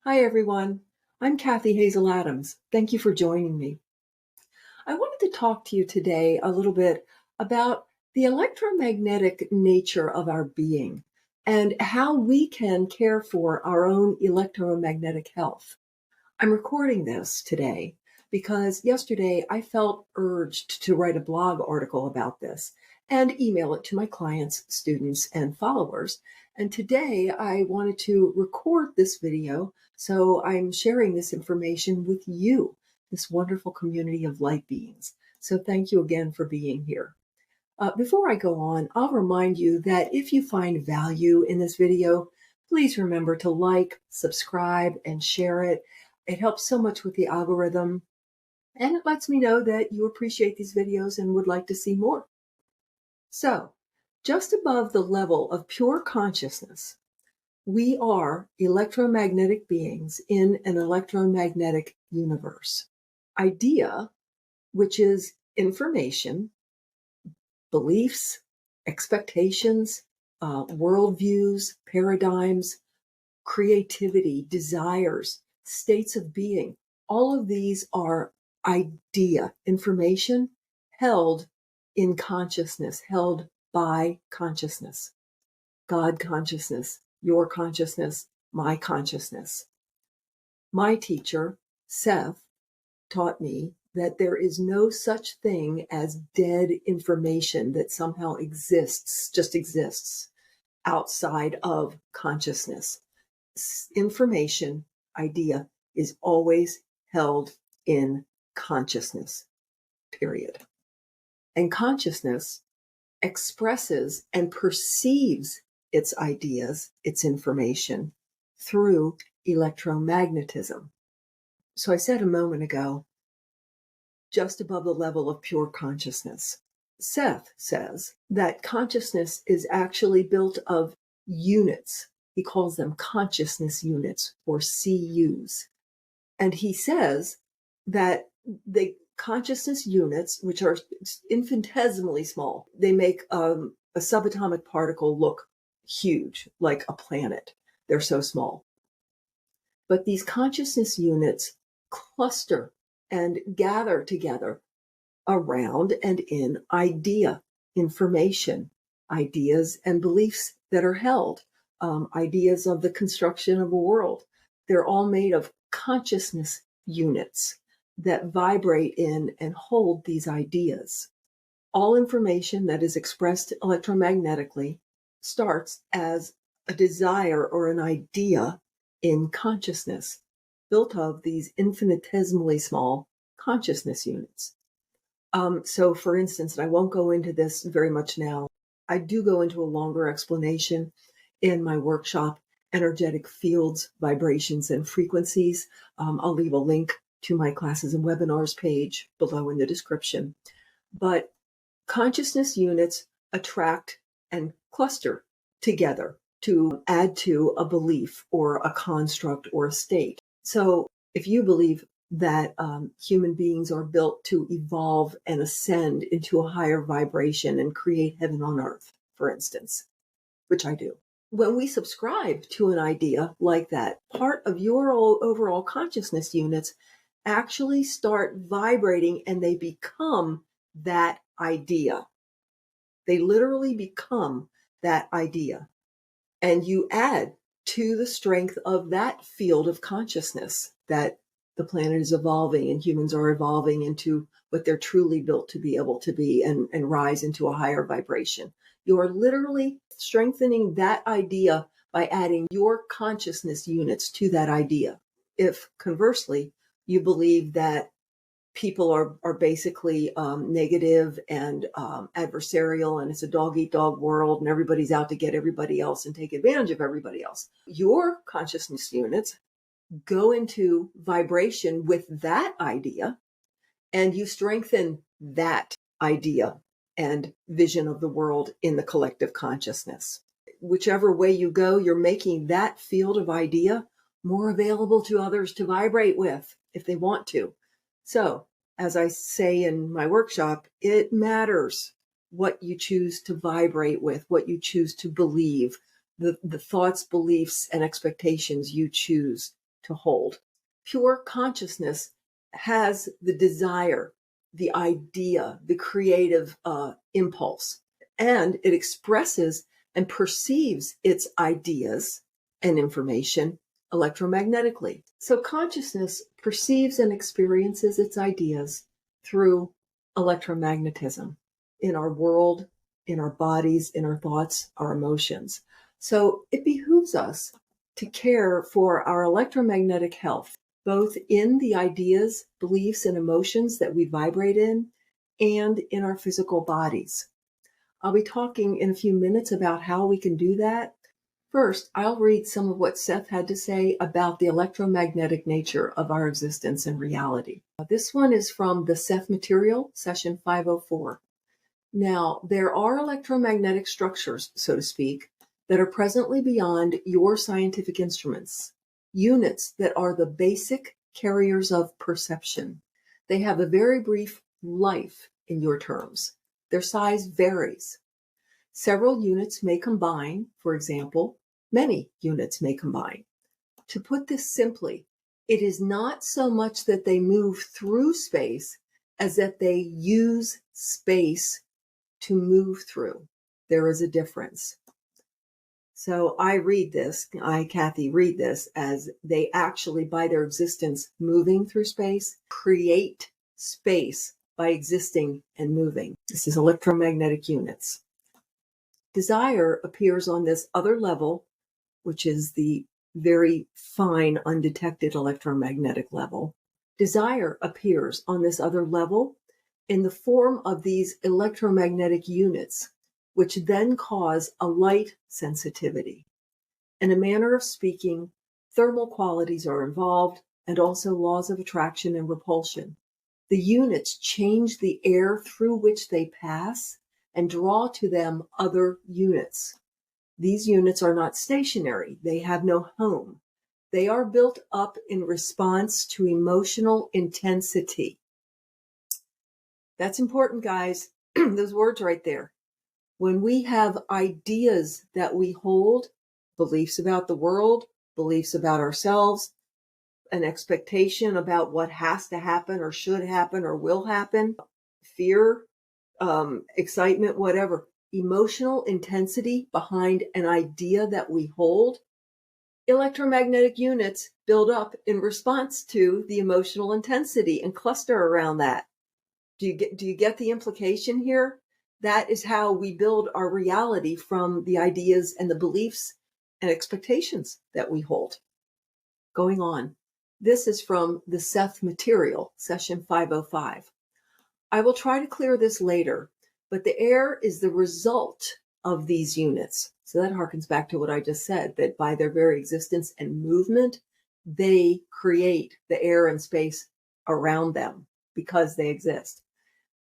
Hi, everyone. I'm Cathy Hazel Adams. Thank you for joining me. I wanted to talk to you today a little bit about the electromagnetic nature of our being and how we can care for our own electromagnetic health. I'm recording this today because yesterday I felt urged to write a blog article about this and email it to my clients, students, and followers. And today I wanted to record this video, so I'm sharing this information with you, this wonderful community of light beings. So thank you again for being here. Before I go on, I'll remind you that if you find value in this video, please remember to like, subscribe, and share it. It helps so much with the algorithm, and it lets me know that you appreciate these videos and would like to see more. So, just above the level of pure consciousness, we are electromagnetic beings in an electromagnetic universe. Idea, which is information, beliefs, expectations, worldviews, paradigms, creativity, desires, states of being. All of these are idea, information held in consciousness, held by consciousness, God consciousness, your consciousness, my consciousness. My teacher, Seth, taught me that there is no such thing as dead information that somehow exists, just exists outside of consciousness. Information, idea, is always held in consciousness, period. And consciousness expresses and perceives its ideas, its information, through electromagnetism. So I said a moment ago, just above the level of pure consciousness. Seth says that consciousness is actually built of units. He calls them consciousness units, or CUs. And he says that the consciousness units, which are infinitesimally small, they make a subatomic particle look huge, like a planet. They're so small. But these consciousness units cluster and gather together around and in idea, information, ideas and beliefs that are held, ideas of the construction of a world. They're all made of consciousness units that vibrate in and hold these ideas. All information that is expressed electromagnetically starts as a desire or an idea in consciousness, built of these infinitesimally small consciousness units. So for instance, and I won't go into this very much now, I do go into a longer explanation in my workshop, Energetic Fields, Vibrations, and Frequencies. I'll leave a link to my classes and webinars page below in the description. But consciousness units attract and cluster together to add to a belief or a construct or a state. So if you believe that human beings are built to evolve and ascend into a higher vibration and create heaven on earth, for instance, which I do. When we subscribe to an idea like that, part of your overall consciousness units actually start vibrating and they become that idea. They literally become that idea. And you add to the strength of that field of consciousness that the planet is evolving and humans are evolving into what they're truly built to be able to be and rise into a higher vibration. You are literally strengthening that idea by adding your consciousness units to that idea. If conversely, you believe that people are basically negative and adversarial, and it's a dog-eat-dog world, and everybody's out to get everybody else and take advantage of everybody else. Your consciousness units go into vibration with that idea, and you strengthen that idea and vision of the world in the collective consciousness. Whichever way you go, you're making that field of idea more available to others to vibrate with if they want to. So, as I say in my workshop, it matters what you choose to vibrate with, what you choose to believe, the thoughts, beliefs, and expectations you choose to hold. Pure consciousness has the desire, the idea, the creative impulse, and it expresses and perceives its ideas and information electromagnetically. So consciousness perceives and experiences its ideas through electromagnetism in our world, in our bodies, in our thoughts, our emotions. So it behooves us to care for our electromagnetic health, both in the ideas, beliefs, and emotions that we vibrate in and in our physical bodies. I'll be talking in a few minutes about how we can do that. First, I'll read some of what Seth had to say about the electromagnetic nature of our existence and reality. This one is from the Seth material, session 504. Now, there are electromagnetic structures, so to speak, that are presently beyond your scientific instruments, units that are the basic carriers of perception. They have a very brief life in your terms. Their size varies. Several units may combine, for example, many units may combine. To put this simply, it is not so much that they move through space as that they use space to move through. There is a difference. So I, Cathy, read this as they actually, by their existence moving through space, create space by existing and moving. This is electromagnetic units. Desire appears on this other level, which is the very fine, undetected electromagnetic level. Desire appears on this other level in the form of these electromagnetic units, which then cause a light sensitivity. In a manner of speaking, thermal qualities are involved and also laws of attraction and repulsion. The units change the air through which they pass and draw to them other units. These units are not stationary. They have no home. They are built up in response to emotional intensity. That's important, guys. Those words right there. When we have ideas that we hold, beliefs about the world, beliefs about ourselves, an expectation about what has to happen or should happen or will happen, fear, excitement, whatever, emotional intensity behind an idea that we hold, electromagnetic units build up in response to the emotional intensity and cluster around that. Do you get the implication here? That is how we build our reality from the ideas and the beliefs and expectations that we hold. Going on. This is from the Seth material, session 505. I will try to clear this later, but the air is the result of these units. So that harkens back to what I just said, that by their very existence and movement, they create the air and space around them because they exist.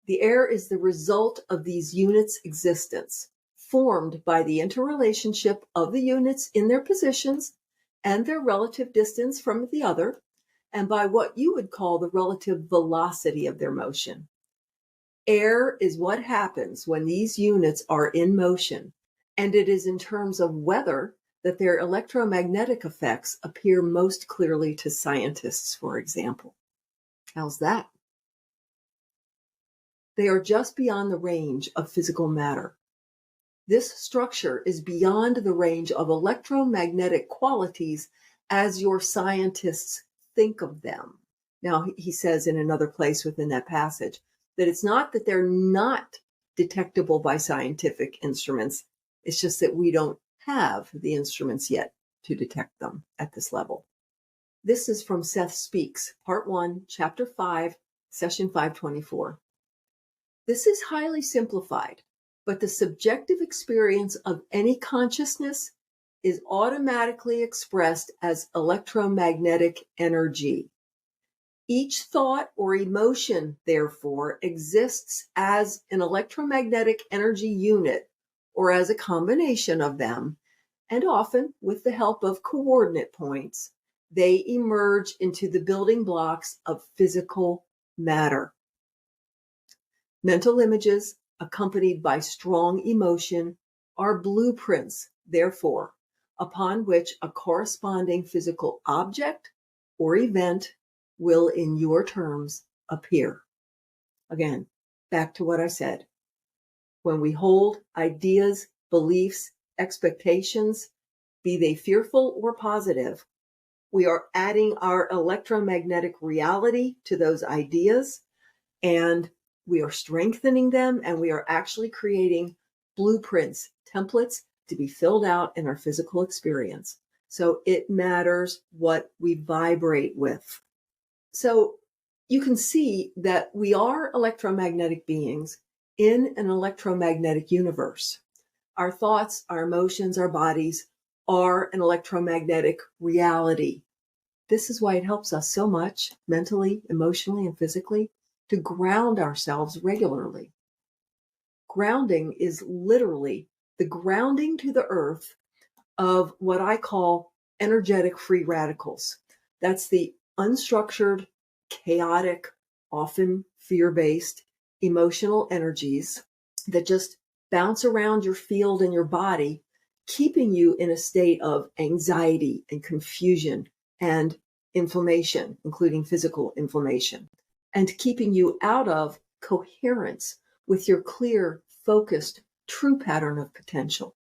The air is the result of these units' existence, formed by the interrelationship of the units in their positions and their relative distance from the other, and by what you would call the relative velocity of their motion. Air is what happens when these units are in motion, and it is in terms of weather that their electromagnetic effects appear most clearly to scientists, for example. How's that? They are just beyond the range of physical matter. This structure is beyond the range of electromagnetic qualities as your scientists think of them. Now, he says in another place within that passage that it's not that they're not detectable by scientific instruments. It's just that we don't have the instruments yet to detect them at this level. This is from Seth Speaks, Part 1, Chapter 5, Session 524. This is highly simplified, but the subjective experience of any consciousness is automatically expressed as electromagnetic energy. Each thought or emotion, therefore, exists as an electromagnetic energy unit or as a combination of them, and often with the help of coordinate points, they emerge into the building blocks of physical matter. Mental images, accompanied by strong emotion, are blueprints, therefore, upon which a corresponding physical object or event will, in your terms, appear. Again, back to what I said. When we hold ideas, beliefs, expectations, be they fearful or positive, we are adding our electromagnetic reality to those ideas, and we are strengthening them, and we are actually creating blueprints, templates to be filled out in our physical experience. So it matters what we vibrate with. So you can see that we are electromagnetic beings in an electromagnetic universe. Our thoughts, our emotions, our bodies are an electromagnetic reality. This is why it helps us so much mentally, emotionally, and physically to ground ourselves regularly. Grounding is literally the grounding to the earth of what I call energetic free radicals. That's the unstructured, chaotic, often fear-based emotional energies that just bounce around your field and your body, keeping you in a state of anxiety and confusion and inflammation, including physical inflammation, and keeping you out of coherence with your clear, focused, true pattern of potential.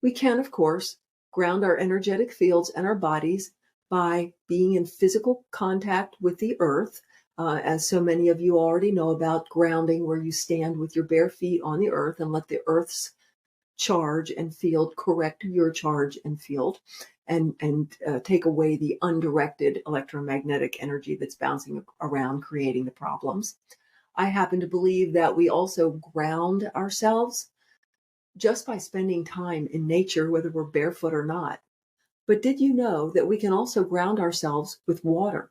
We can, of course, ground our energetic fields and our bodies by being in physical contact with the earth, as so many of you already know about grounding, where you stand with your bare feet on the earth and let the earth's charge and field correct your charge and field, and take away the undirected electromagnetic energy that's bouncing around, creating the problems. I happen to believe that we also ground ourselves just by spending time in nature, whether we're barefoot or not. But did you know that we can also ground ourselves with water?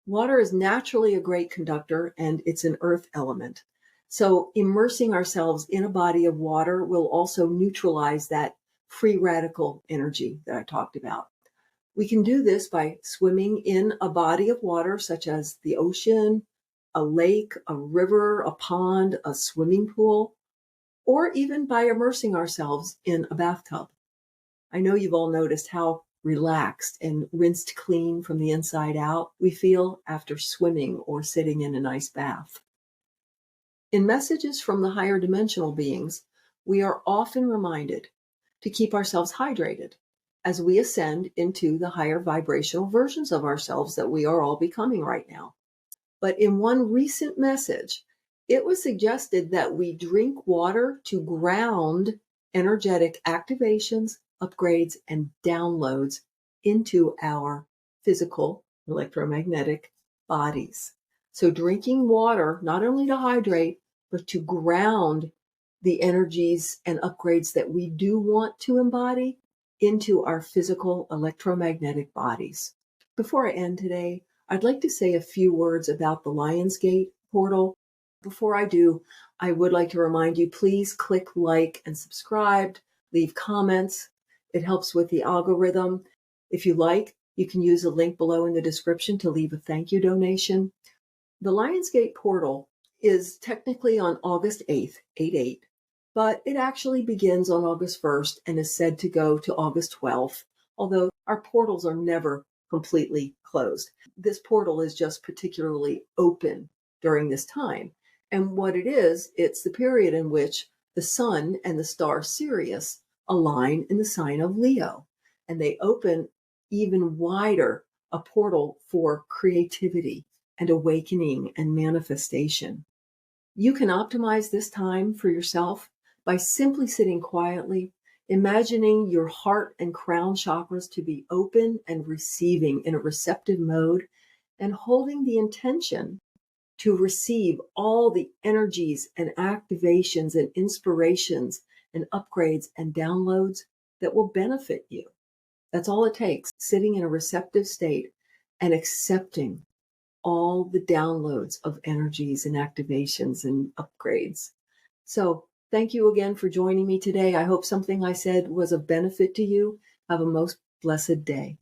Water is naturally a great conductor, and it's an earth element. So immersing ourselves in a body of water will also neutralize that free radical energy that I talked about. We can do this by swimming in a body of water, such as the ocean, a lake, a river, a pond, a swimming pool, or even by immersing ourselves in a bathtub. I know you've all noticed how relaxed and rinsed clean from the inside out we feel after swimming or sitting in a nice bath. In messages from the higher dimensional beings, we are often reminded to keep ourselves hydrated as we ascend into the higher vibrational versions of ourselves that we are all becoming right now. But in one recent message, it was suggested that we drink water to ground energetic activations, upgrades, and downloads into our physical electromagnetic bodies. So drinking water, not only to hydrate, but to ground the energies and upgrades that we do want to embody into our physical electromagnetic bodies. Before I end today, I'd like to say a few words about the Lionsgate portal. Before I do, I would like to remind you, please click like and subscribe, leave comments. It helps with the algorithm. If you like, you can use a link below in the description to leave a thank you donation. The Lionsgate portal is technically on August 8th, 8/8, but it actually begins on August 1st and is said to go to August 12th, although our portals are never completely closed. This portal is just particularly open during this time. And what it is, it's the period in which the sun and the star Sirius align in the sign of Leo, and they open even wider a portal for creativity and awakening and manifestation. You can optimize this time for yourself by simply sitting quietly, imagining your heart and crown chakras to be open and receiving in a receptive mode, and holding the intention to receive all the energies and activations and inspirations and upgrades and downloads that will benefit you. That's all it takes, sitting in a receptive state and accepting all the downloads of energies and activations and upgrades. So thank you again for joining me today. I hope something I said was of benefit to you. Have a most blessed day.